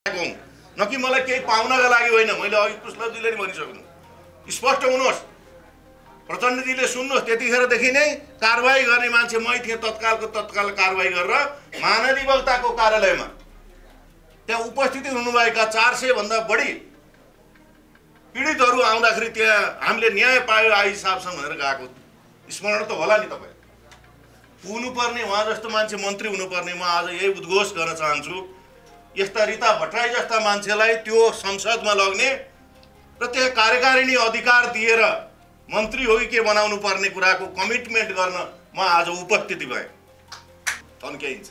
न कि मलाई केही पाउनका लागि होइन। मैले अघि पुष्पजीले नि भनिसक्नु, स्पष्ट हुनुहोस्, प्रचण्डजीले सुन्नुहोस्। त्यतिखेरदेखि नै कारबाही गर्ने मान्छे मै थिएँ। तत्कालको तत्काल कारबाही गरेर महाधिवक्ताको कार्यालयमा त्यहाँ उपस्थिति हुनुभएका 400 भन्दा बढी पीडितहरू आउँदाखेरि त्यहाँ हामीले न्याय पायो आई हिसाबसँग भनेर गएको स्मरण त होला नि तपाईँ। हुनुपर्ने उहाँ जस्तो मान्छे मन्त्री हुनुपर्ने। म आज यही उद्घोष गर्न चाहन्छु, यस्ता रीता भट्टराई जस्ता मान्छेलाई त्यो संसदमा लग्ने र त्यहाँ कार्यकारिणी अधिकार दिएर मन्त्री हो कि के बनाउनु पर्ने कुराको कमिटमेन्ट गर्न म आज उपस्थिति भएँ। तन्क्याइन्छ।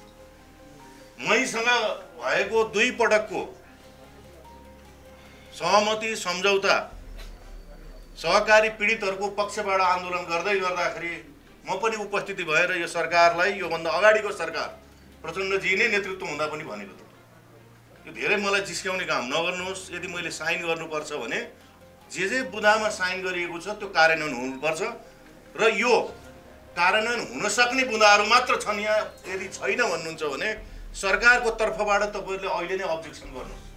मैसँग भएको 2 पटकको सहमति सम्झौता सहकारी पीडितहरूको पक्षबाट आन्दोलन गर्दाखेरि म पनि उपस्थिति भएर यो सरकारलाई, योभन्दा अगाडिको सरकार प्रचण्डजी नै नेतृत्व हुँदा पनि भनेको थिएँ, यो धेरै मलाई जिस्क्याउने काम नगर्नुहोस्। यदि मैले साइन गर्नुपर्छ भने जे बुँदामा साइन गरिएको छ त्यो कार्यान्वयन हुनुपर्छ र यो कार्यान्वयन हुन सक्ने बुँदाहरू मात्र छन्। यहाँ यदि छैन भन्नुहुन्छ भने सरकारको तर्फबाट तपाईँहरूले अहिले नै अब्जेक्सन गर्नुहोस्।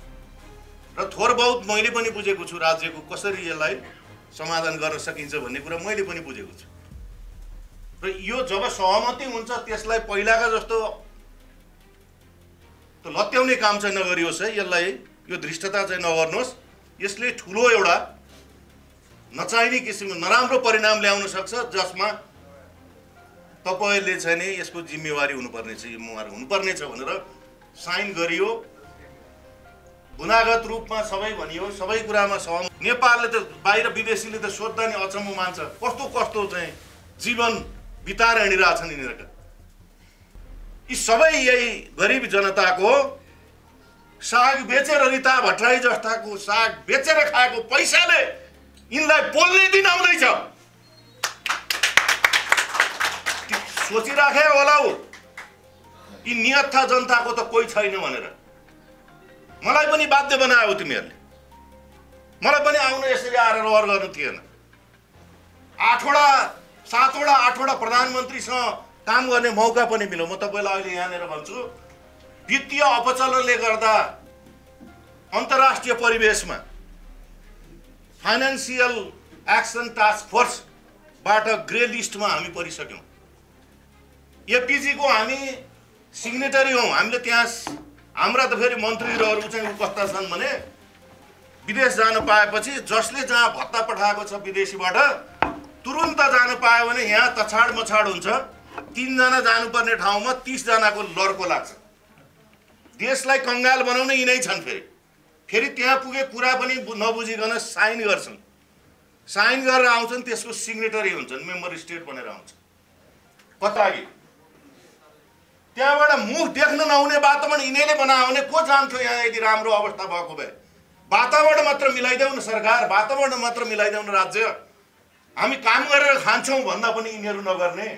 र थोर बहुत मैले पनि बुझेको छु राज्यको कसरी यसलाई समाधान गर्न सकिन्छ भन्ने कुरा मैले पनि बुझेको छु। र यो जब सहमति हुन्छ त्यसलाई पहिलाका जस्तो त लत्याउने काम चाहिँ नगरियोस् है। यसलाई यो धृष्टता चाहिँ नगर्नुहोस्। यसले ठुलो एउटा नचाहिने किसिमको नराम्रो परिणाम ल्याउन सक्छ, जसमा तपाईहरूले चाहिँ नि यसको जिम्मेवारी हुनुपर्ने छ भनेर साइन गरियो। गुनागत रूपमा सबै भनियो, सबै कुरामा सहमत। नेपालले त बाहिर विदेशीले त सोध्दा नि अचम्म मान्छ, कस्तो कस्तो चाहिँ जीवन बिताएर हिँडिरहेछन् यिनीहरूका। यी सबै यही गरिब जनताको साग बेचेर, रीता भट्टराई जस्ताको साग बेचेर खाएको पैसाले यिनलाई पोल्ने दिन आउँदैछ। सोचिराखे होला यी नियत्था जनताको त कोही छैन भनेर। मलाई पनि बाध्य बनायो तिमीहरूले। मलाई पनि आउन यसरी आएर रहर गर्नु थिएन। 7वटा प्रधानमन्त्रीसँग काम गर्ने मौका पनि मिल्यो। म तपाईँलाई अहिले यहाँनिर भन्छु, वित्तीय अपचलनले गर्दा अन्तर्राष्ट्रिय परिवेशमा फाइनेन्सियल एक्सन टास्क फोर्सबाट ग्रे लिस्टमा हामी परिसक्यौँ। एपीजीको हामी सिग्नेटरी हौँ। हामीले त्यहाँ हाम्रा त फेरि मन्त्रीहरू चाहिँ उपस्थित छन् भने विदेश जान पाएपछि जसले जहाँ भत्ता पठाएको छ विदेशीबाट तुरुन्त जान पायो भने यहाँ तछाड मछाड हुन्छ। 3 जना जानुपर्ने ठाउँमा 30 जनाको लड्को लाग्छ। देशलाई कंगाल बनाउने यिनै छन्। फेरि त्यहाँ पुगे कुरा पनि नबुझिकन साइन गर्छन्। साइन गरेर आउँछन्, त्यसको सिग्नेटरी हुन्छन्, मेम्बर स्टेट बनेर आउँछ। कतागी त्यहाँबाट मुख देख्न नहुने वातावरण यिनीहरूले बनायो भने को जान्थ्यो यहाँ? यदि राम्रो अवस्था भएको भए वातावरण मात्र मिलाइदेऊ न सरकार, वातावरण मात्र मिलाइदेऊ न राज्य। हामी काम गरेर खान्छौँ भन्दा पनि यिनीहरू नगर्ने।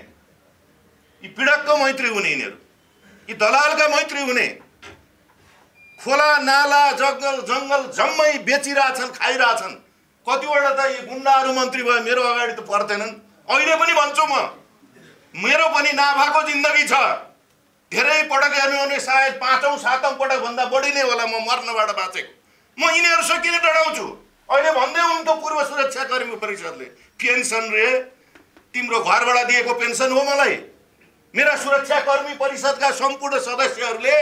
यी पीडकको मैत्री हुने, यिनीहरू यी दलालका मैत्री हुने। खोला नाला जङ्गल जम्मै बेचिरहेछन्, खाइरहेछन्। कतिवटा त यी गुन्डाहरू मन्त्री भयो, मेरो अगाडि त पर्थेनन्। अहिले पनि भन्छु म, मेरो पनि नाभाको जिन्दगी छ। धेरै पटक हेर्नु भने सायद 5औं 7औं पटक भन्दा बढी नै होला म मर्नबाट बाँचेको। म यिनीहरूसँग किन डराउँछु? अहिले भन्दै हुनुहुन्थ्यो पूर्व सुरक्षाकर्मी परिषदले पेन्सन रे, तिम्रो घरबाट दिएको पेन्सन हो मलाई। मेरा सुरक्षाकर्मी परिषदका सम्पूर्ण सदस्यहरूले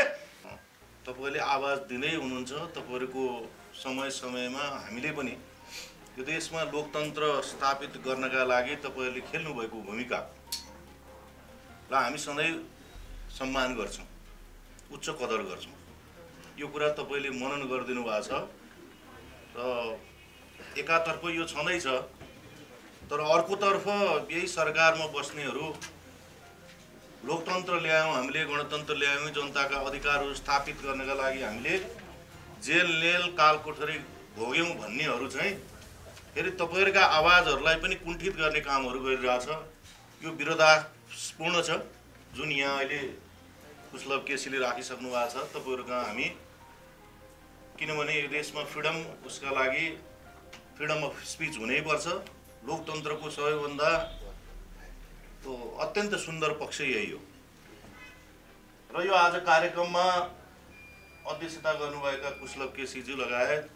तपाईले आवाज दिँदै हुनुहुन्छ। तपाईहरुको समय समयमा हामीले पनि यो देशमा लोकतन्त्र स्थापित गर्नका लागि तपाईहरुले खेल्नु भएको भूमिकालाई हामी सधैँ सम्मान गर्छौं, उच्च कदर गर्छौं। यो कुरा तपाईले मनन गरिदिनु भएको छ र एकातर्फ यो छँदैछ, तर अर्कोतर्फ यही सरकारमा बस्नेहरू लोकतन्त्र ल्यायौं, हामीले गणतन्त्र ल्यायौं, जनताका अधिकारहरू स्थापित गर्नका लागि हामीले जेल नेल कालकोठरी भोग्यौं भन्नेहरू चाहिँ फेरि तपाईहरुका आवाजहरूलाई पनि कुण्ठित गर्ने कामहरू गरिरहेछ। यो विरोधाभासपूर्ण छ जुन यहाँ अहिले कुशलभ केसीले राखिसक्नु भएको छ तपाईहरुका हामी। किनभने यो देशमा फ्रिडम, उसका लागि फ्रिडम अफ स्पीच हुनैपर्छ। लोकतन्त्रको सबैभन्दा तो अत्यन्त सुन्दर पक्ष यही हो। र यो आज कार्यक्रममा अध्यक्षता गर्नुभएका कुशलभ केसीज्यू लगायत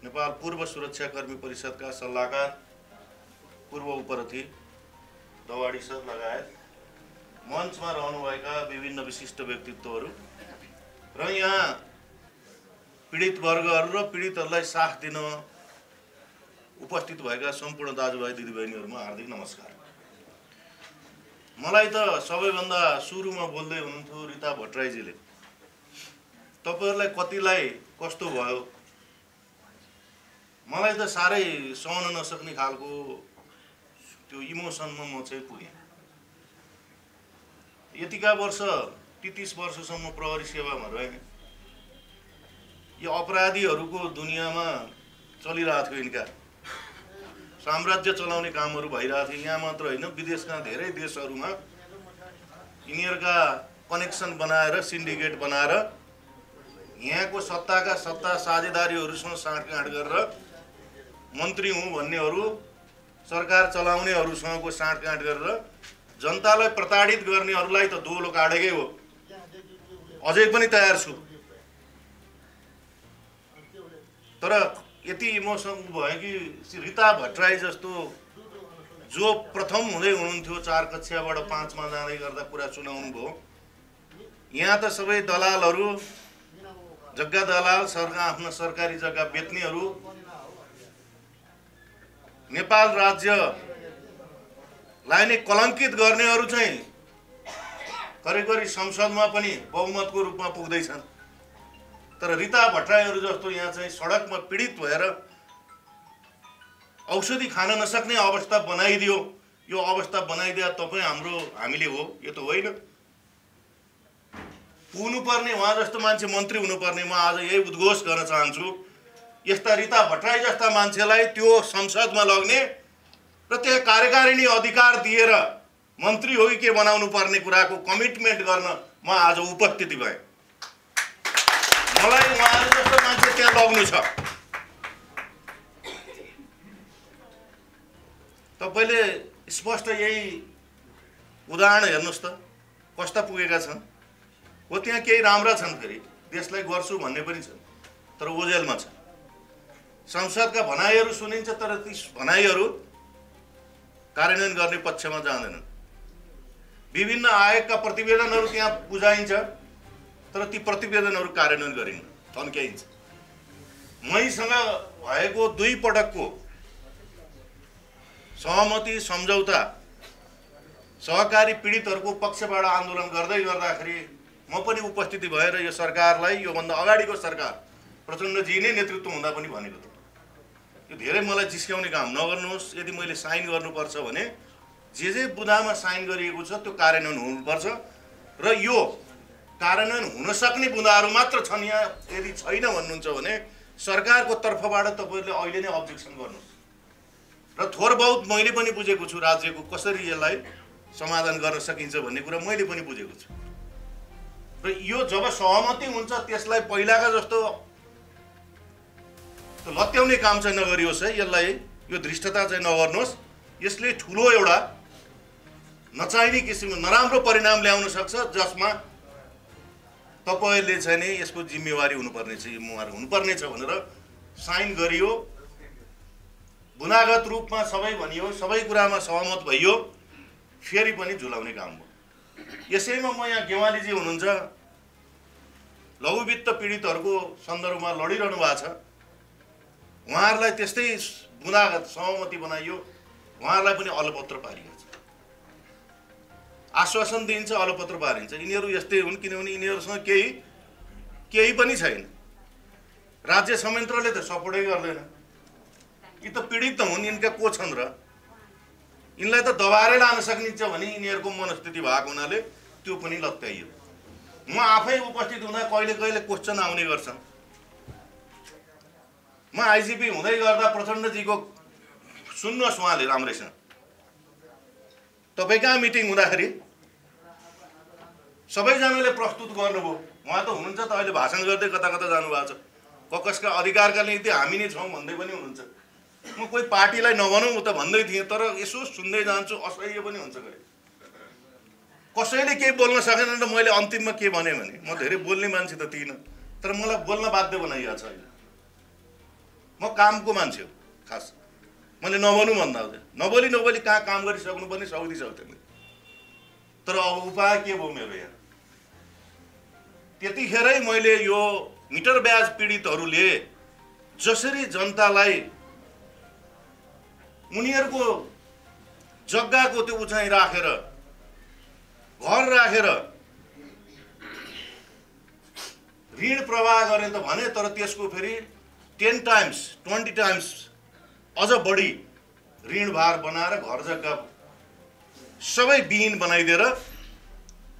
नेपाल पूर्व सुरक्षाकर्मी परिषदका सल्लाहकार पूर्व उपरथी दवाडी सर लगायत मञ्चमा रहनुभएका विभिन्न विशिष्ट व्यक्तित्वहरू र यहाँ पीडित वर्गहरू र पीडितहरूलाई साथ दिन उपस्थित भएका सम्पूर्ण दाजुभाइ दिदीबहिनीहरूमा हार्दिक नमस्कार। मलाई त सबैभन्दा सुरुमा बोल्दै हुनुहुन्थ्यो रिता भट्टराईजीले, तपाईहरुलाई कतिलाई कस्तो भयो मलाई त साह्रै सहन नसक्ने खालको त्यो इमोसनमा म चाहिँ पुगेँ। यतिका वर्ष 33 वर्षसम्म प्रहरी सेवामा रहेँ। यो अपराधीहरूको दुनियाँमा चलिरहेको थियो, यिनका साम्राज्य चलाउने कामहरू भइरहेको थियो। यहाँ मात्र होइन, विदेशका धेरै देशहरूमा यिनीहरूका कनेक्सन बनाएर सिन्डिकेट बनाएर यहाँको सत्ता साझेदारीहरूसँग साँठगाँठ गरेर मन्त्री हुँ भन्नेहरू सरकार चलाउनेहरूसँगको साँठगाँठ गरेर जनतालाई प्रताडित गर्नेहरूलाई त दोलो काटेकै हो। अझै पनि तयार छु, तर यति इमोसन भयो कि रिता भट्टराई जस्तो जो प्रथम हुँदै हुनुहुन्थ्यो 4 कक्षाबाट 5 मा जाँदै गर्दा कुरा सुनाउनु भयो। यहाँ त सबै दलालहरू, जग्गा दलाल, आफ्नो सरकारी जग्गा बेच्नेहरू, नेपाल राज्यलाई नै कलङ्कित गर्नेहरू चाहिँ करिब संसदमा पनि बहुमतको रूपमा पुग्दैछन्। तर रिता भट्टराईहरू जस्तो यहाँ चाहिँ सडकमा पीडित भएर औषधि खान नसक्ने अवस्था बनाइदियो। यो अवस्था बनाइदिया तपाईँ हामीले हो, यो त होइन। पुग्नुपर्ने उहाँ जस्तो मान्छे मन्त्री हुनुपर्ने। म आज यही उद्घोष गर्न चाहन्छु, यस्ता रिता भट्टराई जस्ता मान्छेलाई त्यो संसदमा लग्ने र त्यहाँ कार्यकारिणी अधिकार दिएर मन्त्री हो कि के बनाउनु पर्ने कुराको कमिटमेन्ट गर्न म आज उपस्थिति भएँ। मलाई उहाँहरू जस्तो मान्छे त्यहाँ लग्नु छ। तपाईले स्पष्ट यही उदाहरण हेर्नुस् त कस्ता पुगेका छन्। हो त्यहाँ केही राम्रा छन्, फेरि देशलाई गर्छु भन्ने पनि छन्, तर ओझेलमा छ। संसदका भनाइहरू सुनिन्छ, तर ती भनाइहरू कार्यान्वयन गर्ने पक्षमा जाँदैनन्। विभिन्न आयोगका प्रतिवेदनहरू त्यहाँ बुझाइन्छ, तर ती प्रतिवेदनहरू कार्यान्वयन गरिन्न, थन्क्याइन्छ। मैसँग भएको 2 पटकको सहमति सम्झौता सहकारी पीडितहरूको पक्षबाट आन्दोलन गर्दै गर्दाखेरि म पनि उपस्थिति भएर यो सरकारलाई, योभन्दा अगाडिको सरकार प्रचण्डजी नै नेतृत्व हुँदा पनि भनेको थिएँ, यो धेरै मलाई जिस्क्याउने काम नगर्नुहोस्। यदि मैले साइन गर्नुपर्छ भने जे बुँदामा साइन गरिएको छ त्यो कार्यान्वयन हुनुपर्छ र यो कार्यान्वयन हुन सक्ने बुँदाहरू मात्र छन्। यहाँ यदि छैन भन्नुहुन्छ भने सरकारको तर्फबाट तपाईहरुले अहिले नै अब्जेक्सन गर्नुहोस्। र थोर बहुत मैले पनि बुझेको छु राज्यको कसरी यसलाई समाधान गर्न सकिन्छ भन्ने कुरा मैले पनि बुझेको छु। र यो जब सहमति हुन्छ त्यसलाई पहिलाका जस्तो लत्याउने काम चाहिँ नगरियोस् है। यसलाई यो धृष्टता चाहिँ नगर्नुहोस्। यसले ठुलो एउटा नचाहिने किसिमको नराम्रो परिणाम ल्याउन सक्छ, जसमा तपाईले चाहिँ नि यसको जिम्मेवारी हुनुपर्ने छ भनेर साइन गरियो। बुनागत रूपमा सबै भनियो, सबै कुरामा सहमत भइयो, फेरि पनि झुलाउने काम हो। यसैमा म यहाँ गेवालीजी हुनुहुन्छ, लघुवित्त पीडितहरूको सन्दर्भमा लडिरहनु भएको छ। उहाँहरूलाई त्यस्तै बुनागत सहमति बनाइयो, उहाँहरूलाई पनि अलपत्र पारिएको छ। आश्वासन दिन्छ, अलपत्र पारिन्छ। यिनीहरू यस्तै हुन् किनभने यिनीहरूसँग केही पनि छैन। राज्य संयन्त्रले त सपोर्टै गर्दैन। यी त पीडित त हुन्, यिनका को छन् र? यिनलाई त दबाएर लान सकिन्छ भने यिनीहरूको मनस्थिति भएको हुनाले त्यो पनि लत्याइयो। म आफै उपस्थित हुँदा कहिले कहिले क्वेसन आउने गर्छन्। म आइजिपी हुँदै गर्दा प्रचण्डजीको सुन्नुहोस्, उहाँले राम्रैसँग तपाईँ कहाँ मिटिङ हुँदाखेरि सबैजनाले प्रस्तुत गर्नुभयो। उहाँ त हुनुहुन्छ त अहिले भाषण गर्दै कता कता जानुभएको छ। ककसका अधिकारका निम्ति हामी नै छौँ भन्दै पनि हुनुहुन्छ। म कोही पार्टीलाई नभनौँ त भन्दै थिएँ, तर यसो सुन्दै जान्छु, असह्य पनि हुन्छ। कसैले केही बोल्न सकेन र मैले अन्तिममा के भने म धेरै बोल्ने मान्छे त थिइनँ, तर मलाई बोल्न बाध्य बनाइएको छ अहिले। म कामको मान्छे हो खास, मैले नबोल्नु भन्दा हुँदैन, नबोली कहाँ काम गरिसक्नु पनि सक्दिनँ। तर अब उपाय के भयो मेरो यहाँ? त्यतिखेरै मैले यो मिटर ब्याज पीडितहरूले जसरी जनतालाई उनीहरूको जग्गाको त्यो उचाइ राखेर घर राखेर ऋण प्रवाह गरे त भने, तर त्यसको फेरि 10 टाइम्स 20 टाइम्स अझ बढी ऋण भार बनाएर घर जग्गा सबै विहीन बनाइदिएर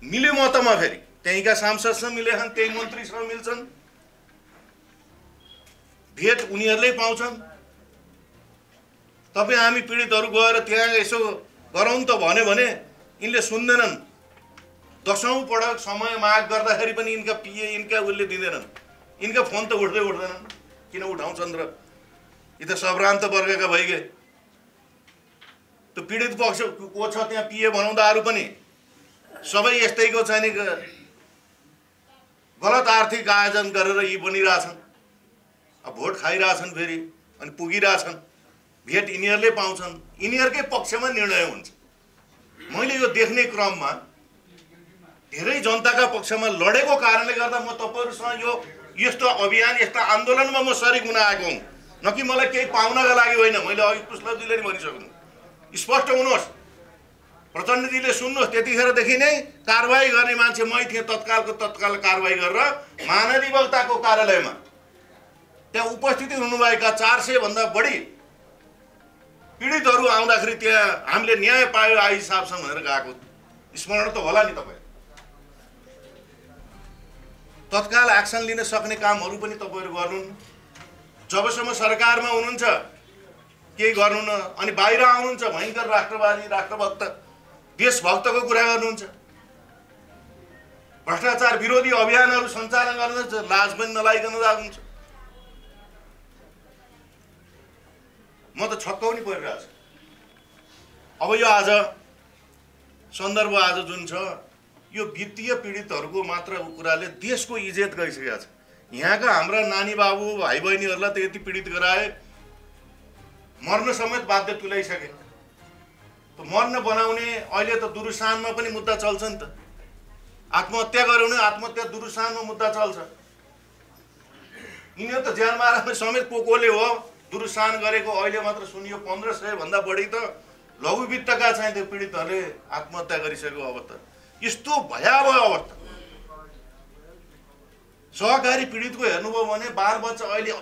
मिल्यो मतमा फेरि त्यहीँका सांसदसँग मिलेछन्, त्यही मन्त्रीसँग मिल्छन्, भेट उनीहरूले पाउँछन्। तपाईँ हामी पीडितहरू गएर त्यहाँ यसो गरौँ त भन्यो भने यिनले सुन्दैनन्। 10औं पटक समय माग गर्दाखेरि पनि यिनका पिए यिनका उसले दिँदैनन्, यिनका फोन त उठ्दैनन्। किन उठाउँछन् र? यी त सभ्रान्त वर्गका भइगए। त्यो पीडित पक्ष को छ त्यहाँ पिए बनाउँदाहरू पनि सबै यस्तैको चाहिँ नि गलत आर्थिक आयोजन गरेर यी बनिरहेछन्। अब भोट खाइरहेछन् फेरि अनि पुगिरहेछन्, भेट यिनीहरूले पाउँछन्, यिनीहरूकै पक्षमा निर्णय हुन्छ। मैले यो देख्ने क्रममा धेरै जनताका पक्षमा लडेको कारणले गर्दा म तपाईहरुसँग यो यस्तो अभियान यस्ता आन्दोलनमा म सरिक हुन आएको हुँ, न कि मलाई केही पाउनका लागि होइन। मैले अघि पुष्पजीले नि भनिसक्नु, स्पष्ट हुनुहोस्, प्रचण्डजीले सुन्नुहोस्। त्यतिखेरदेखि नै कारबाही गर्ने मान्छे मै थिएँ। तत्कालको तत्काल कारबाही गरेर महाधिवक्ताको कार्यालयमा त्यहाँ उपस्थित हुनुभएका 400 भन्दा बढी पीडितहरू आउँदाखेरि त्यहाँ हामीले न्याय पायो आई हिसाबसँग भनेर गएको स्मरण त होला नि तपाईँ। तत्काल एक्सन लिन सक्ने कामहरू पनि तपाईहरु गर्नु। जबसम्म सरकारमा हुनुहुन्छ केही गर्नु न, अनि बाहिर आउनुहुन्छ भयंकर राष्ट्रवादी राष्ट्रभक्त देशभक्तको कुरा गर्नुहुन्छ, भ्रष्टाचार विरोधी अभियानहरू सञ्चालन गर्नुहुन्छ, लाज पनि नलाइकन जानुहुन्छ। म त छक्काउनै परिरहेको छु। अब यो आज सन्दर्भ आज जुन छ यो वित्तीय पीडितहरूको मात्र कुराले देशको इज्जत गइसकेको छ। यहाँका हाम्रा नानी बाबु भाइ बहिनीहरूलाई त यति पीडित गराए, मर्न समेत बाध्य तुल्याइसके। त मर्न बनाउने अहिले त दुरुसानमा पनि मुद्दा चल्छ नि त। आत्महत्या गर्यो भने आत्महत्या दुरुसानमा मुद्दा चल्छ। यिनीहरू त ज्यानमारामा समेत कोले हो दुरुसान गरेको अहिले मात्र सुनियो 1500 भन्दा बढी त लघु वित्तका चाहिँ त्यो पीडितहरूले आत्महत्या गरिसकेको अवस्था। यस्तो भयावह अवस्था। सहकारी पीडितको हेर्नुभयो भने बालबच्चा अहिले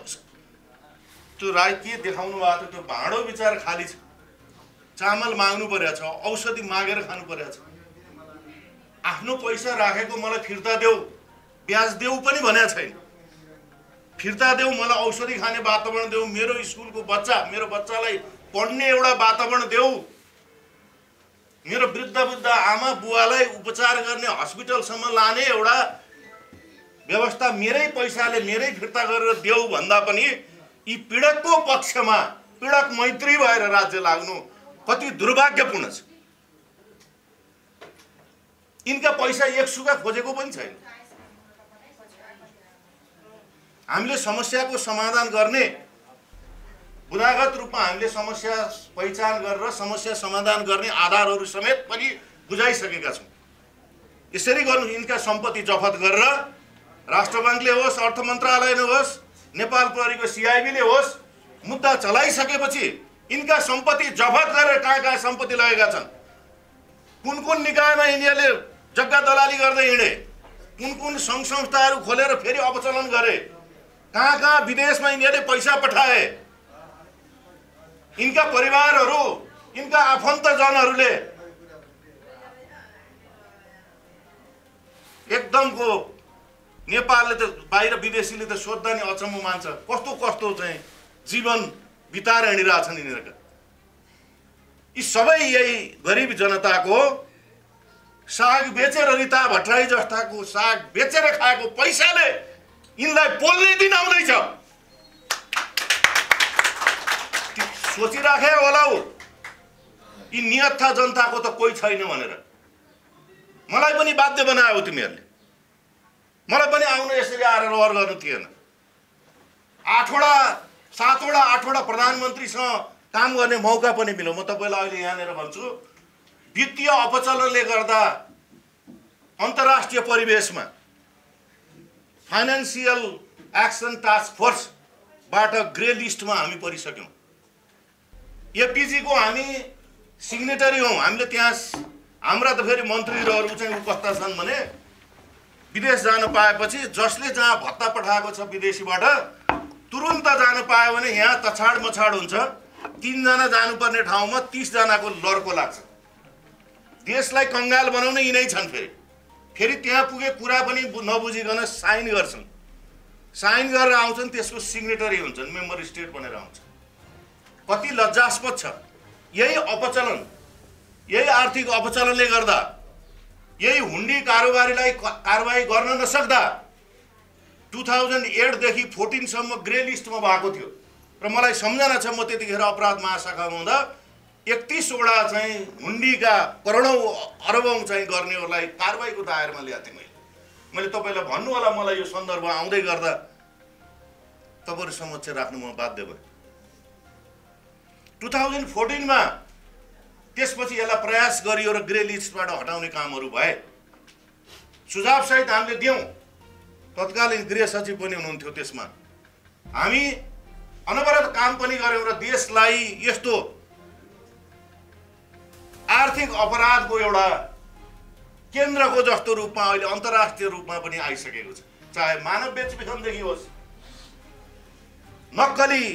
त्यो राई के देखाउनु भएको थियो, त्यो भाँडो विचार खाली छ। चामल माग्नु परेको छ, औषधि मागेर खानु परेको छ। आफ्नो पैसा राखेको मलाई फिर्ता देऊ, ब्याज देऊ पनि भनेको छैन। फिर्ता देऊ, मलाई औषधि खाने वातावरण देऊ, मेरो स्कुलको बच्चा मेरो बच्चालाई पढ्ने एउटा वातावरण देऊ, मेरो वृद्ध आमा बुवालाई उपचार गर्ने हस्पिटलसम्म लाने एउटा व्यवस्था मेरै पैसाले मेरै फिर्ता गरेर देऊ भन्दा पनि यी पीडकको पक्षमा पीडक मैत्री भएर राज्य लाग्नु कति दुर्भाग्यपूर्ण छ। यिनका पैसा एक सुगा खोजेको पनि छैन। हामीले समस्याको समाधान गर्ने बुदागत रूपमा हामीले समस्या पहिचान गरेर समस्या समाधान गर्ने आधारहरू समेत पनि बुझाइसकेका छौँ। यसरी गर्नु यिनका सम्पत्ति जफत गरेर राष्ट्र बैंकले होस्, अर्थ मन्त्रालयले होस्, नेपाल प्रहरीको सीआईबीले होस्, मुद्दा चलाइसकेपछि यिनका सम्पत्ति जफत गरेर कहाँ सम्पत्ति लगेका छन्, कुन निकायमा यिनीहरूले जग्गा दलाली गर्दै हिँडे, कुन सङ्घ संस्थाहरू खोलेर फेरि अपचलन गरे, कहाँ विदेशमा यिनीहरूले पैसा पठाए, यिनका परिवारहरू यिनका आफन्तजनहरूले एकदमको नेपालले त बाहिर विदेशीले त सोध्दा नि अचम्म मान्छ कस्तो चाहिँ जीवन बिताएर हिँडिरहेछन् यिनीहरूका। यी सबै यही गरिब जनताको साग बेचेर रीता भट्टराई जस्ताको साग बेचेर खाएको पैसाले यिनलाई पोल्ने दिन आउँदैछ। सोचिराखे होला यी नियत था जनताको त कोही छैन भनेर। मलाई पनि बाध्य बनायो तिमीहरूले। मलाई पनि आउन यसरी आएर रहर गर्नु थिएन। 7वटा प्रधानमन्त्रीसँग काम गर्ने मौका पनि मिल्यो। म तपाईलाई अहिले यहाँनिर भन्छु, वित्तीय अपचलनले गर्दा अन्तर्राष्ट्रिय परिवेशमा फाइनान्सियल एक्सन टास्क फोर्सबाट ग्रे लिस्टमा हामी परिसक्यौँ। एपीजी को हामी सिग्नेटरी हौँ। हामीले त्यहाँ हाम्रा त फेरि मन्त्रीहरू चाहिँ उपस्थित छन् भने विदेश जान पाएपछि जसले जहाँ भत्ता पठाएको छ विदेशीबाट तुरुन्त जान पायो भने यहाँ तछाड मछाड हुन्छ। 3 जना जानुपर्ने ठाउँमा 30 जनाको लड्को लाग्छ। देशलाई कंगाल बनाउने यिनै छन्। फेरि त्यहाँ पुगे कुरा पनि नबुझिकन साइन गर्छन्। साइन गरेर आउँछन्, त्यसको सिग्नेटरी हुन्छन्, मेम्बर स्टेट बनेर आउँछ। कति लज्जास्पद छ। यही अपचलन, यही आर्थिक अपचलनले गर्दा, यही हुन्डी कारोबारीलाई कारबाही गर्न नसक्दा 2008 देखि 14 सम्म ग्रे लिस्टमा भएको थियो। र मलाई सम्झना छ, म त्यतिखेर अपराध महाशाखामा हुँदा 31 वटा चाहिँ हुन्डीका करोडौं अरबौं चाहिँ गर्नेहरूलाई कारबाहीको दायरामा ल्याएको थिएँ। मैले तपाईलाई भन्नु होला, मलाई यो सन्दर्भ आउँदै गर्दा तपाईहरु समक्ष राख्नु म बाध्य भएँ। 2014 मा त्यसपछि यसलाई प्रयास गरियो र ग्रे लिस्टबाट हटाउने कामहरू भए। सुझाव सहित हामीले दियौं। तत्कालीन गृह सचिव पनि हुनुहुन्थ्यो त्यसमा। हामी अनवरत काम पनि गर्यौं र देशलाई यस्तो आर्थिक अपराधको एउटा केन्द्रको जस्तो रूपमा अहिले अन्तर्राष्ट्रिय रूपमा पनि आइसकेको छ। चाहे मानव बेचबिखनदेखि होस्, नक्कली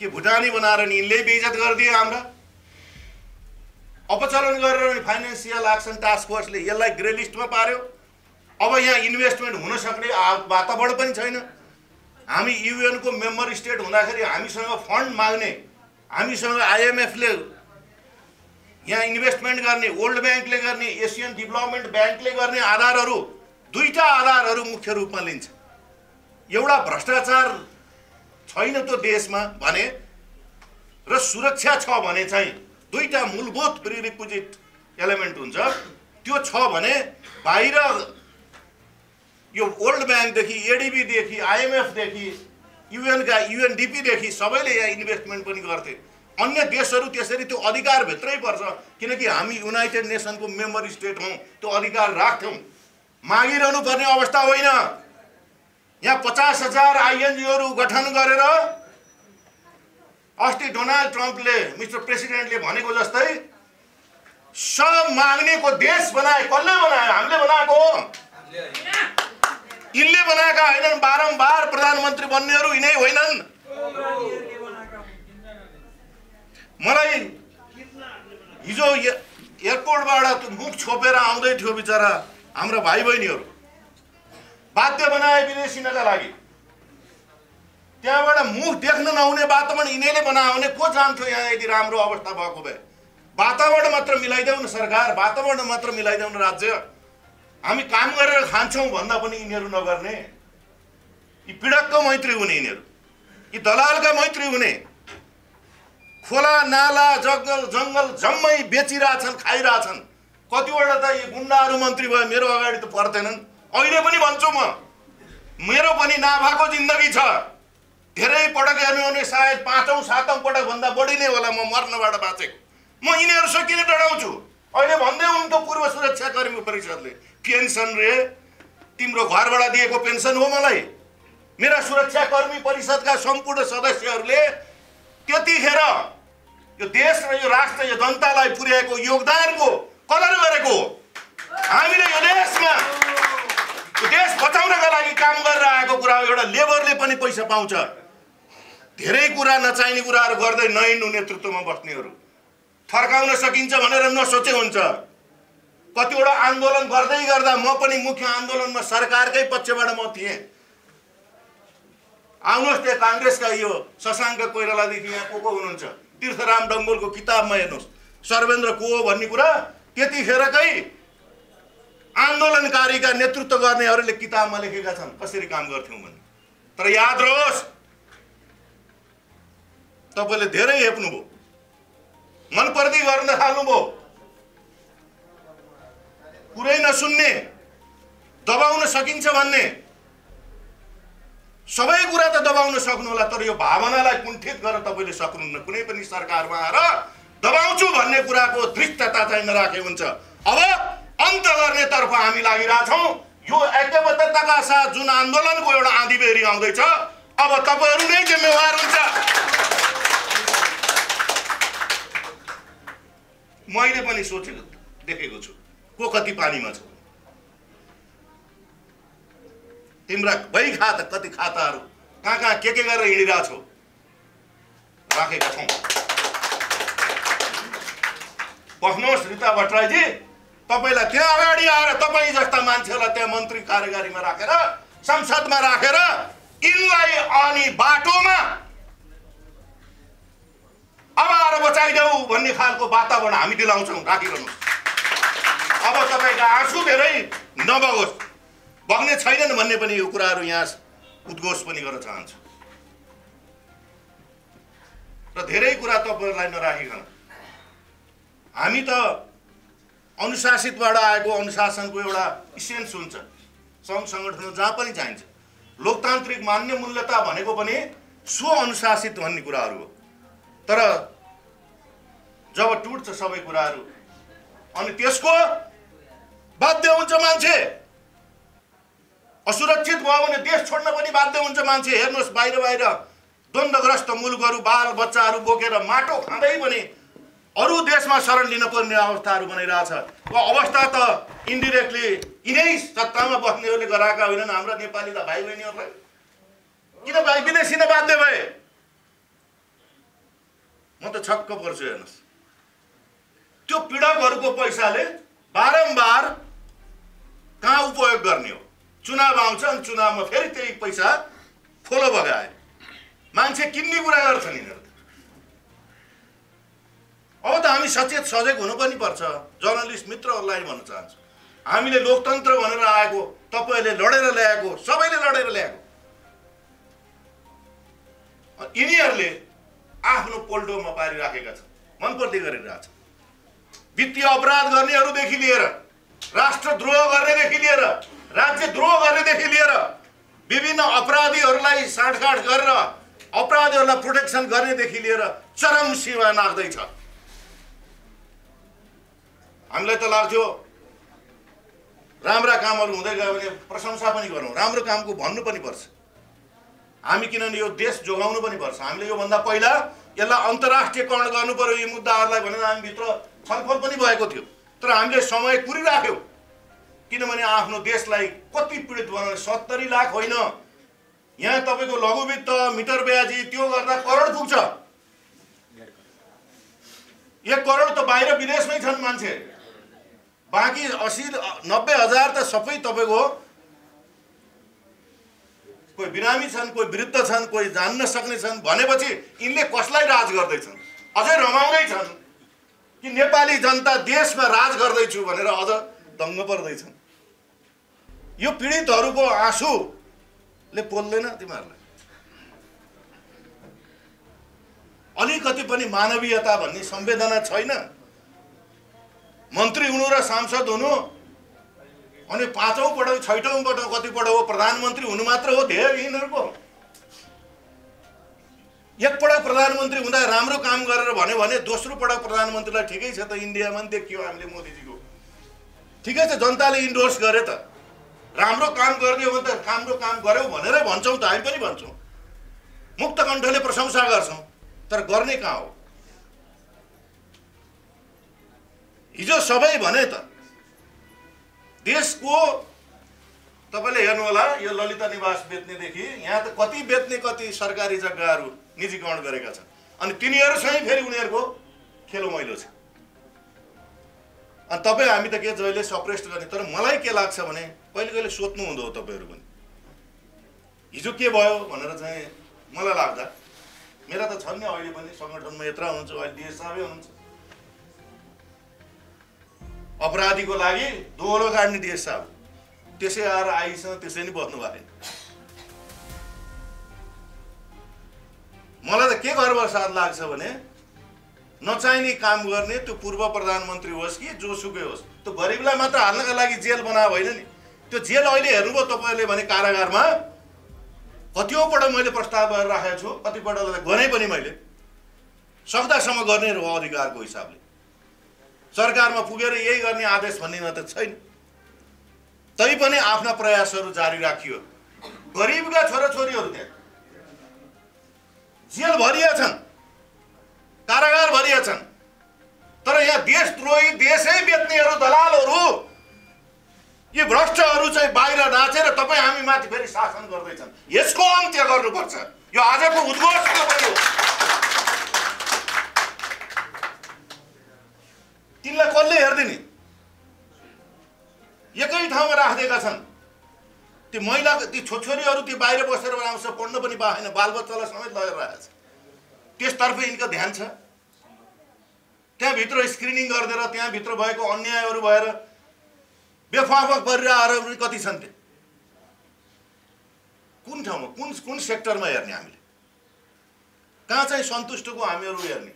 के भुटानी बनाएर यिनले बेइज्जत गरिदिए हाम्रा, अपचलन गरेर फाइनान्सियल एक्सन टास्क फोर्सले यसलाई ग्रे लिस्टमा पार्यो। अब यहाँ इन्भेस्टमेन्ट हुन सक्ने वातावरण पनि छैन। हामी युएन को मेम्बर स्टेट हुँदाखेरि हामीसँग फन्ड माग्ने, हामीसँग आईएमएफले यहाँ इन्भेस्टमेन्ट गर्ने, वर्ल्ड बैंकले गर्ने, एसियन डेभलपमेन्ट बैंकले गर्ने आधारहरू, दुईटा आधारहरू मुख्य रूपमा लिन्छ। एउटा भ्रष्टाचार छैन त्यो देशमा भने र सुरक्षा छ भने चाहिँ दुईटा मूलभूत प्रिरिक्विजिट एलिमेन्ट हुन्छ। त्यो छ भने बाहिर यो वर्ल्ड बैंक देखि, एडीबी देखि, आईएमएफ देखि, यूएन का यूएनडीपी देखि सबैले यहाँ इन्भेस्टमेन्ट पनि गर्थे। अन्य देशहरू त्यसरी त्यो अधिकार भित्रै पर्छ, किनकि हामी युनाइटेड नेसन को मेम्बर स्टेट हौं, त्यो अधिकार राख्थ्यौं। मागिरहनु पर्ने अवस्था होइन। यहाँ 50,000 आईएनजीओहरू गठन गरेर अस्ति डोनाल्ड ट्रम्पले, मिस्टर प्रेसिडेन्टले भनेको जस्तै सब माग्नेको देश बनाए। कसले बनायो? हामीले बनाएको हो। यिनले बनाएका होइनन्। बारम्बार प्रधानमन्त्री बन्नेहरू यिनै होइनन्। मलाई हिजो एयरपोर्टबाट मुख छोपेर आउँदै थियो बिचरा हाम्रा भाइ बहिनीहरू, बाध्य बनाए विदेशिनका लागि। त्यहाँबाट मुख देख्न नहुने वातावरण यिनैले बनायो भने को जान्थ्यो यहाँ यदि राम्रो अवस्था भएको भए? वातावरण मात्र मिलाइदेऊ न सरकार, वातावरण मात्र मिलाइदेऊ न राज्य। हामी काम गरेर खान्छौं भन्दा पनि यिनीहरू नगर्ने, यी पीडकको मैत्री हुने, यिनीहरू यी दलालका मैत्री हुने। खोला नाला जंगल जम्मै बेचिरहेछन्, खाइरहेछन्। कतिवटा त यी गुण्डाहरू मन्त्री भयो, मेरो अगाडि त पर्दैनन्। अहिले पनि भन्छु म, मेरो पनि नाभाको जिन्दगी छ। धेरै पटक हेर्नु भने सायद 5औं 7औं पटक भन्दा बढी नै होला म मर्नबाट बाँचेको। म यिनीहरूसँग किन डराउँछु? अहिले भन्दै हुनुहुन्थ्यो पूर्व सुरक्षा कर्मी परिषदले, पेन्सन रे तिम्रो घरबाट दिएको पेन्सन हो मलाई। मेरा सुरक्षा कर्मी परिषदका सम्पूर्ण सदस्यहरूले त्यतिखेर यो देश र यो राष्ट्र, यो जनतालाई पुर्याएको योगदानको कदर गरेको। हामीले यो देशमा यो देश बचाउनका लागि काम गरेर आएको कुरा हो। एउटा लेबरले पनि पैसा पाउँछ। धेरै कुरा नचाहिने कुराहरू गर्दै नहिँड्नु नेतृत्वमा बस्नेहरू, फर्काउन सकिन्छ भनेर नसोचे हुन्छ। कतिवटा आन्दोलन गर्दै गर्दा म पनि मुख्य आन्दोलनमा सरकारकै पक्षबाट म थिएँ। आउनुहोस् त्यहाँ कांग्रेसका यो शशाङ्क कोइरालादेखि यहाँ को हुनुहुन्छ, तीर्थराम डङ्गोलको किताबमा हेर्नुहोस्, सर्वेन्द्र को हो भन्ने कुरा त्यतिखेरकै आन्दोलनकारीका नेतृत्व गर्नेहरूले किताबमा लेखेका छन् कसरी काम गर्थ्यौं भन्ने। तर याद रहोस्, तपाईले धेरै हेप्नुभयो, मनपर्दी गर्न थाल्नुभयो। कुरै नसुन्ने, दबाउन सकिन्छ भन्ने, सबै कुरा त दबाउन सक्नुहोला, तर यो भावनालाई कुण्ठित गरेर तपाईँले सक्नुहुन्न। कुनै पनि सरकारमा आएर दबाउँछु भन्ने कुराको दृष्टता चाहिँ नराखे हुन्छ। अब अन्त गर्नेतर्फ हामी लागिरहेछौँ। यो ऐक्यबद्धताका साथ जुन आन्दोलनको एउटा आँधीबेहरी आउँदैछ, अब तपाईँहरू नै जिम्मेवार हुन्छ। मैले पनि सोचेको देखेको छु को कति पानीमा छ। तिम्रा भइ खाता कति खाताहरू कहाँ कहाँ के गरेर हिँडिरहेको छौ राखेका छौँ। बस्नुहोस् रिता भट्टराईजी, तपाईँलाई त्यहाँ अगाडि आएर तपाईँ जस्ता मान्छेहरूलाई त्यहाँ मन्त्री कार्यकारीमा राखेर संसदमा राखेर यिनलाई अनि बाटोमा अब आएर बचाइदेऊ भन्ने खालको वातावरण हामी दिलाउँछौँ। राखिरहनुहोस्। अब तपाईँका आँसु धेरै नबगोस्, बग्ने छैनन् भन्ने पनि यो कुराहरू यहाँ उद्घोष पनि गर्न चाहन्छु। र धेरै कुरा तपाईँहरूलाई नराखिकन हामी त अनुशासितबाट आएको अनुशासनको एउटा इसेन्स हुन्छ। सङ्घ सङ्गठन जहाँ पनि चाहिन्छ। लोकतान्त्रिक मान्य मूल्यता भनेको पनि स्व अनुशासित भन्ने कुराहरू हो। तर जब टुट्छ सबै कुराहरू अनि त्यसको बाध्य हुन्छ मान्छे। असुरक्षित भयो भने देश छोड्न पनि बाध्य हुन्छ मान्छे। हेर्नुहोस्, बाहिर बाहिर द्वन्द्वग्रस्त मुलुकहरू बाल बच्चाहरू बोकेर माटो खाँदै पनि अरू देशमा शरण लिन पर्ने अवस्थाहरू बनिरहेछ। यो अवस्था त इन्डिरेक्टली यिनै सत्तामा बस्नेहरूले गराएका होइनन्। हाम्रा नेपाली भाइ बहिनीहरूलाई किन विदेशी बाध्य भए? म त छक्क पर्छु। हेर्नुहोस्, त्यो पीडकहरूको पैसाले बारम्बार कहाँ उपयोग गर्ने हो? चुनाव आउँछ अनि चुनावमा फेरि त्यही पैसा खोलो बगाए मान्छे किन्ने कुरा गर्छन् यिनीहरू। अब त हामी सचेत सजग हुनु पनि पर्छ। जर्नलिस्ट मित्रहरूलाई भन्न चाहन्छु, हामीले लोकतन्त्र भनेर आएको, तपाईँहरूले लडेर ल्याएको, सबैले लडेर ल्याएको, यिनीहरूले आफ्नो पोल्टोमा पारिराखेका छन्, मनपर्दी गरिरहेछ। वित्तीय अपराध गर्नेहरूदेखि लिएर राष्ट्रद्रोह गर्नेदेखि लिएर राज्यद्रोह गर्नेदेखि लिएर विभिन्न अपराधीहरूलाई साँठगाँठ गरेर अपराधीहरूलाई प्रोटेक्सन गर्नेदेखि लिएर चरम सीमा नाग्दैछ। हामीलाई त लाग्थ्यो राम्रा कामहरू हुँदै गयो भने प्रशंसा पनि गरौँ, राम्रो कामको भन्नु पनि पर्छ हामी, किनभने यो देश जोगाउनु पनि पर्छ। हामीले योभन्दा पहिला यसलाई अन्तर्राष्ट्रियकरण गर्नु पर्यो यी मुद्दाहरूलाई भनेर हामी भित्र छलफल पनि भएको थियो। तर हामीले समय कुरिराख्यौँ, किनभने आफ्नो देशलाई कति पीडित बनाउने। 70 लाख होइन, यहाँ तपाईँको लघुवित्त मिटर ब्याजी त्यो गर्दा करोड पुग्छ। 1 करोड त बाहिर विदेशमै छन् मान्छे, बाँकी 80-90 हजार त सबै तपाईँको कोही बिरामी छन्, कोही वृद्ध छन्, कोही जान्न सक्ने छन्। भनेपछि यिनले कसलाई राज गर्दैछन्? अझै रमाउँदैछन् कि नेपाली जनता देशमा राज गर्दैछु भनेर अझ दङ्ग पर्दैछन्। यो पीडितहरूको आँसुले पोल्दैन तिमीहरूलाई। अलिकति पनि मानवीयता भन्ने संवेदना छैन। मन्त्री हुनु र सांसद हुनु अनि 5औं पटक 6औं पटक कति पटक हो प्रधानमन्त्री हुनु मात्र हो ध्येय यिनीहरूको। एक पटक प्रधानमन्त्री हुँदा राम्रो काम गरेर भन्यो भने दोस्रो पटक प्रधानमन्त्रीलाई ठिकै छ त, इन्डियामा पनि देखियो हामीले मोदीजीको, ठिकै छ जनताले इन्डोर्स गरे त, राम्रो काम गरिदियो भने त राम्रो काम गर्यौ भनेरै भन्छौँ त, हामी पनि भन्छौँ, मुक्त कण्ठले प्रशंसा गर्छौँ। तर गर्ने कहाँ हो? हिजो सबै भने त देशको तपाईले हेर्नु होला, यो ललिता निवास बेच्नेदेखि यहाँ त कति बेच्ने, कति सरकारी जग्गाहरू निजीकरण गरेका छन्। अनि तिनीहरूसँग फेरि उनीहरूको खेलोमैलो छ। अनि तपाईँ हामी त के जहिले सप्रेस्ट गर्ने। तर मलाई के लाग्छ भने कहिले कहिले सोध्नु हुँदो हो तपाईँहरू पनि, हिजो के भयो भनेर चाहिँ मलाई लाग्दा, मेरा त छन् नि अहिले पनि सङ्गठनमा यत्र हुनुहुन्छ, अहिले डिएस साहबै हुनुहुन्छ, अपराधीको लागि दोहोरो गाड्ने डिएस साहब, त्यसै आएर आइसँग त्यसै नै बस्नु भएको। मलाई त के गर्व साथ लाग्छ भने नचाहिने काम गर्ने त्यो पूर्व प्रधानमन्त्री होस् कि जोसुकै होस्, त्यो गरिबलाई मात्र हाल्नका लागि जेल बनाएको होइन नि। त्यो जेल अहिले हेर्नुभयो तपाईँले भने कारागारमा कतिपल्ट मैले प्रस्ताव गरेर राखेको छु, कतिपल्ट गरे पनि मैले सक्दासम्म गर्ने हो अधिकारको हिसाबले। सरकारमा पुगेर यही गर्ने आदेश भन्नेमा त छैन। तैपनि आफ्ना प्रयासहरू जारी राखियो। गरिबका छोराछोरीहरू त्यहाँ जेल भरिया छन्, कारागार भरिया छन्। तर यहाँ देशद्रोही, देशै बेच्नेहरू, दलालहरू, यी भ्रष्टहरू चाहिँ बाहिर नाचेर तपाईँ हामी माथि फेरि शासन गर्दैछन्। यसको अन्त्य गर्नुपर्छ। यो आजको उद्घोष हो। तिनलाई कसले हेर्दिने? एकै ठाउँमा राखिदिएका छन्। ती महिला, ती छोरीहरू ती बाहिर बसेर आउँछ, पढ्न पनि पाएन, बालबच्चालाई समेत लगेर राखेको छ। त्यसतर्फ यिनको ध्यान छ। त्यहाँभित्र स्क्रिनिङ गरिदिएर त्यहाँभित्र भएको अन्यायहरू भएर बेफाफा गरेर आएर पनि कति छन् त्यहाँ? कुन ठाउँमा, कुन सेक्टरमा हेर्ने हामीले? कहाँ चाहिँ सन्तुष्टको हामीहरू हेर्ने?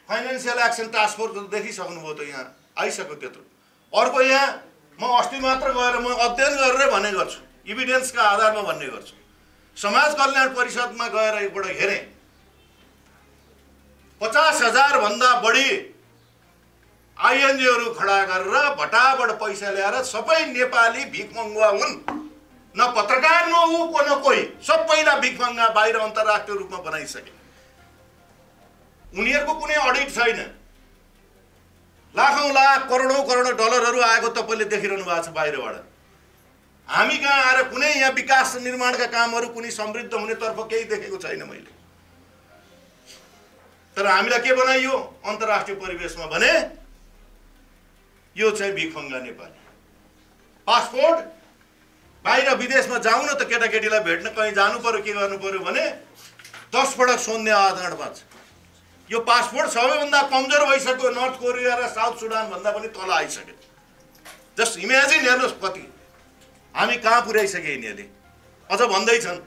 फाइनेन्सियल एक्सन टास्क फोर्स देखिसक्नुभयो त, यहाँ आइसक्यो त्यत्रो। अर्को यहाँ म अस्ति मात्र गएर म अध्ययन गरेर भन्ने गर्छु, इभिडेन्सका आधारमा भन्ने गर्छु। समाज कल्याण परिषदमा गएर एकपल्ट हेरेँ, 50,000 भन्दा बढी आइएनजीहरू खडा गरेर भटाभट पैसा ल्याएर सबै नेपाली भिखमङ्गुवा हुन्। न पत्रकार न ऊ को न कोही, सबैलाई भिखमङ्गा बाहिर अन्तर्राष्ट्रिय रूपमा बनाइसके। उनीहरूको कुनै अडिट छैन। लाखौं लाख करोडौं करोड डलरहरू आएको तपाईँले देखिरहनु भएको छ बाहिरबाट। हामी कहाँ आएर कुनै यहाँ विकास निर्माणका कामहरू, कुनै समृद्ध हुनेतर्फ केही देखेको छैन मैले। तर हामीलाई के बनाइयो अन्तर्राष्ट्रिय परिवेशमा भने यो चाहिँ भिखमङ्गा नेपाली। पासपोर्ट बाहिर विदेशमा जाउँ न त केटाकेटीलाई भेट्न कहीँ जानु पर्यो, के गर्नु पर्यो भने 10 पटक सोध्ने आधारमा छ। यो पासपोर्ट सबैभन्दा कमजोर भइसक्यो। नर्थ कोरिया र साउथ सुडान भन्दा पनि तल आइसक्यो। जस्ट इमेजिन हेर्नुहोस् कति हामी कहाँ पुर्याइसके यिनीहरूले। अझ भन्दैछन्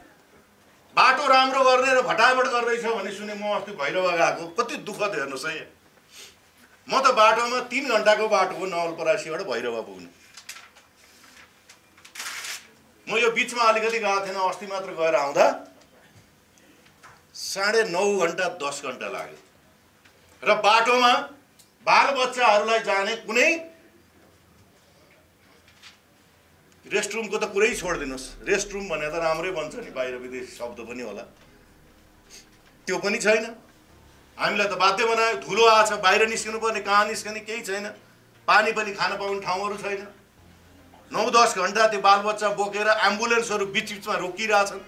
बाटो राम्रो गर्ने र भटाभट गर्दैछ भन्ने सुने। म अस्ति भैरवा गएको, कति दुःखद हेर्नुहोस् है। म त बाटोमा 3 घण्टाको बाटो हो नवलपरासीबाट भैरवा पुग्नु। म यो बिचमा अलिकति गएको थिएन, अस्ति मात्र गएर आउँदा 9.5 घण्टा 10 घण्टा लाग्यो। र बाटोमा बालबच्चाहरूलाई जाने कुनै रेस्टरुमको त कुरै छोडिदिनुहोस्। रेस्टरुम भने त राम्रै बन्छ नि, बाहिर विदेशी शब्द पनि होला, त्यो पनि छैन। हामीलाई त बाध्य बनायो। धुलो आछ, बाहिर निस्किनु पर्ने, कहाँ निस्कने केही छैन। पानी पनि खान पाउने ठाउँहरू छैन। 9-10 घण्टा त्यो बालबच्चा बोकेर एम्बुलेन्सहरू बिचबिचमा रोकिरहेछन्।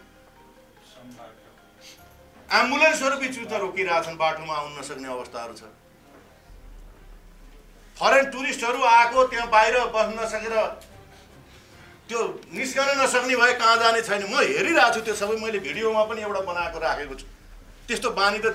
एम्बुलेन्सहरू बिचबिचमा रोकिरहेछन्, बाटोमा आउन नसक्ने अवस्थाहरू छ। फरेन टुरिस्टहरू आएको, त्यहाँ बाहिर बस्न नसकेर त्यो निस्कन नसक्ने भए कहाँ जाने छैन। म हेरिरहेको छु त्यो सबै। मैले भिडियोमा पनि एउटा बनाएको राखेको छु। त्यस्तो बानी त